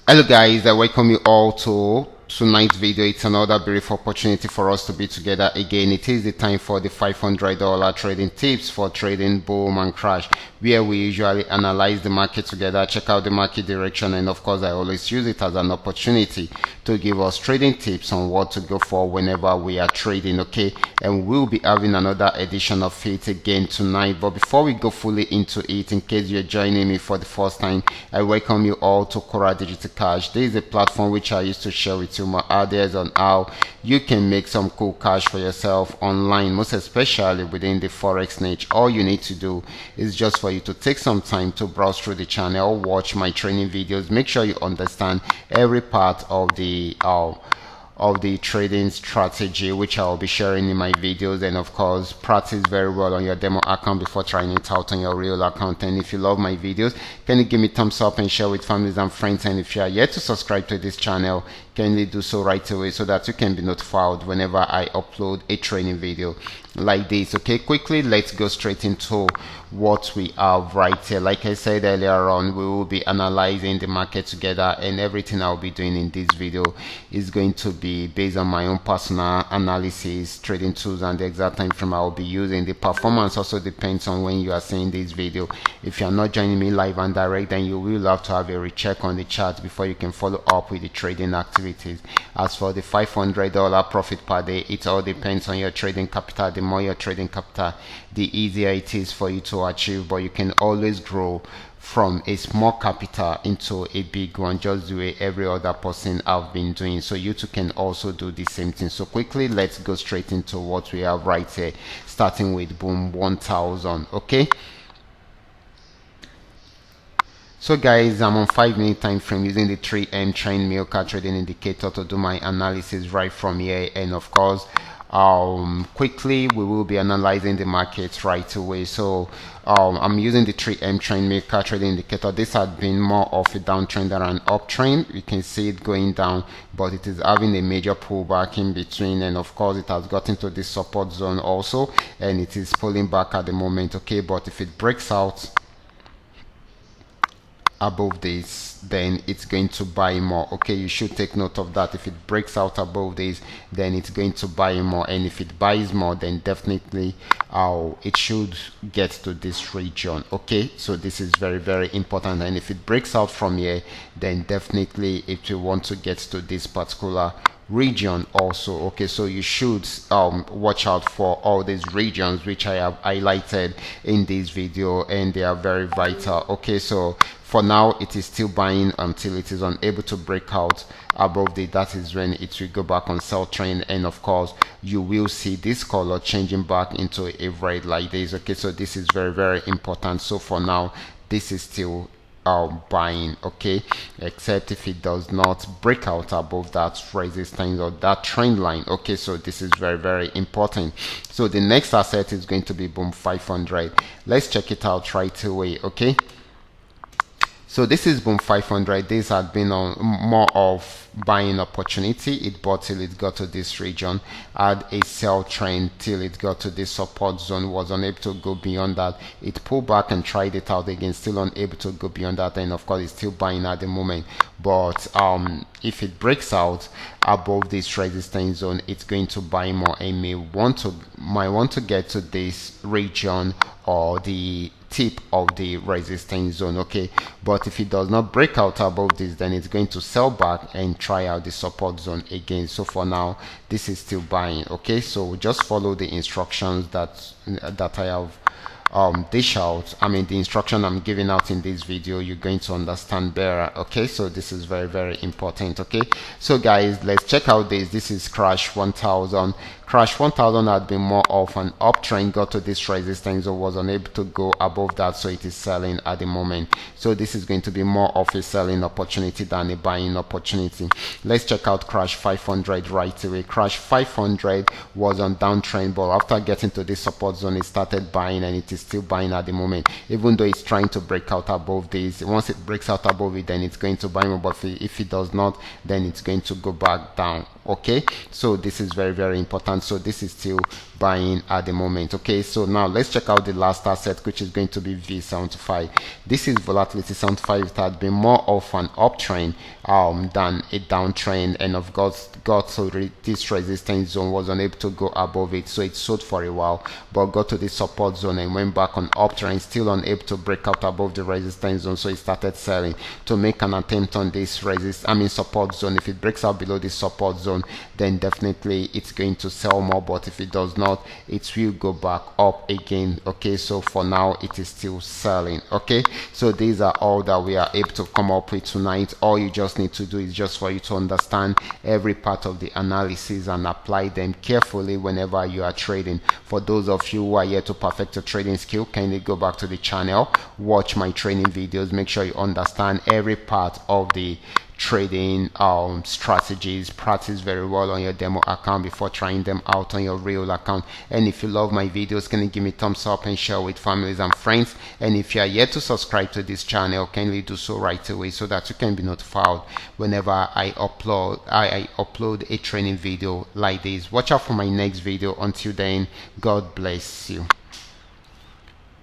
Hello guys, I welcome you all to tonight's video. It's another beautiful opportunity for us to be together again. It is the time for the $500 trading tips for trading boom and crash, where we usually analyze the market together, check out the market direction, and of course I always use it as an opportunity to give us trading tips on what to go for whenever we are trading. Okay, and we'll be having another edition of it again tonight. But before we go fully into it, in case you're joining me for the first time, I welcome you all to Qora detectorK. This is a platform which I used to share with you my ideas on how you can make some cool cash for yourself online, most especially within the forex niche. All you need to do is just for you to take some time to browse through the channel, watch my training videos, make sure you understand every part of the trading strategy which I'll be sharing in my videos, and of course practice very well on your demo account before trying it out on your real account. And if you love my videos, can you give me thumbs up and share with families and friends? And if you are yet to subscribe to this channel, kindly do so right away so that you can be notified whenever I upload a training video like this. Okay, quickly let's go straight into what we have right here. Like I said earlier on, we will be analyzing the market together, and everything I'll be doing in this video is going to be based on my own personal analysis, trading tools, and the exact time frame I will be using. The performance also depends on when you are seeing this video. If you are not joining me live and direct, then you will have to have a recheck on the chart before you can follow up with the trading activities. As for the $500 profit per day, it all depends on your trading capital. The more your trading capital, the easier it is for you to achieve, but you can always grow from a small capital into a big one, just the way every other person have been doing. So you too can also do the same thing. So quickly let's go straight into what we have right here, starting with boom 1000. Okay, so guys, I'm on 5-minute time frame using the 3M trend milk trading indicator to do my analysis right from here. And of course, quickly we will be analyzing the markets right away. So I'm using the 3M trend maker trading indicator. This had been more of a downtrend than an uptrend. You can see it going down, but it is having a major pullback in between, and of course it has gotten to this support zone also, and it is pulling back at the moment. Okay, but if it breaks out above this, then it's going to buy more. Okay, you should take note of that. If it breaks out above this, then it's going to buy more, and if it buys more, then definitely it should get to this region. Okay, so this is very, very important. And if it breaks out from here, then definitely it will want to get to this particular region also. Okay, so you should watch out for all these regions which I have highlighted in this video, and they are very vital. Okay, so for now it is still buying until it is unable to break out above the, that is when it will go back on sell trend, and of course you will see this color changing back into a red like this. Okay, so this is very, very important. So for now this is still buying. Okay, except if it does not break out above that resistance or that trend line. Okay, so this is very, very important. So the next asset is going to be boom 500. Let's check it out right away. Okay, so this is boom 500. This had been on more of buying opportunity. It bought till it got to this region, had a sell trend till it got to this support zone, was unable to go beyond that. It pulled back and tried it out again, still unable to go beyond that, and of course it's still buying at the moment. But if it breaks out above this resistance zone, it's going to buy more and might want to get to this region or the tip of the resistance zone. Okay, but if it does not break out above this, then it's going to sell back and try out the support zone again. So for now this is still buying. Okay, so just follow the instructions that I have dish out. I mean the instruction I'm giving out in this video, you're going to understand better. Okay, so this is very, very important. Okay, so guys, let's check out this is crash 1000. Crash 1000 had been more of an uptrend, got to this resistance or was unable to go above that, so it is selling at the moment. So this is going to be more of a selling opportunity than a buying opportunity. Let's check out crash 500 right away. Crash 500 was on downtrend, but after getting to this support zone it started buying, and it is still buying at the moment, even though it's trying to break out above this. Once it breaks out above it, then it's going to buy more, but if it does not, then it's going to go back down. Okay, so this is very, very important. So this is still buying at the moment. Okay, so now let's check out the last asset, which is going to be V75. This is volatility 75. It had been more of an uptrend than a downtrend, and of course got to this resistance zone, was unable to go above it, so it sold for a while, but got to the support zone and went back on uptrend, still unable to break out above the resistance zone, so it started selling to make an attempt on this support zone. If it breaks out below this support zone, then definitely it's going to sell more, but if it does not, it will go back up again. Okay, so for now it is still selling. Okay, so these are all that we are able to come up with tonight. All you just need to do is just for you to understand every part of the analysis and apply them carefully whenever you are trading. For those of you who are yet to perfect your trading skill, kindly go back to the channel, watch my training videos, make sure you understand every part of the trading strategies, practice very well on your demo account before trying them out on your real account. And if you love my videos, can you give me thumbs up and share with families and friends? And if you are yet to subscribe to this channel, kindly do so right away so that you can be notified whenever I upload a training video like this. Watch out for my next video. Until then, God bless you.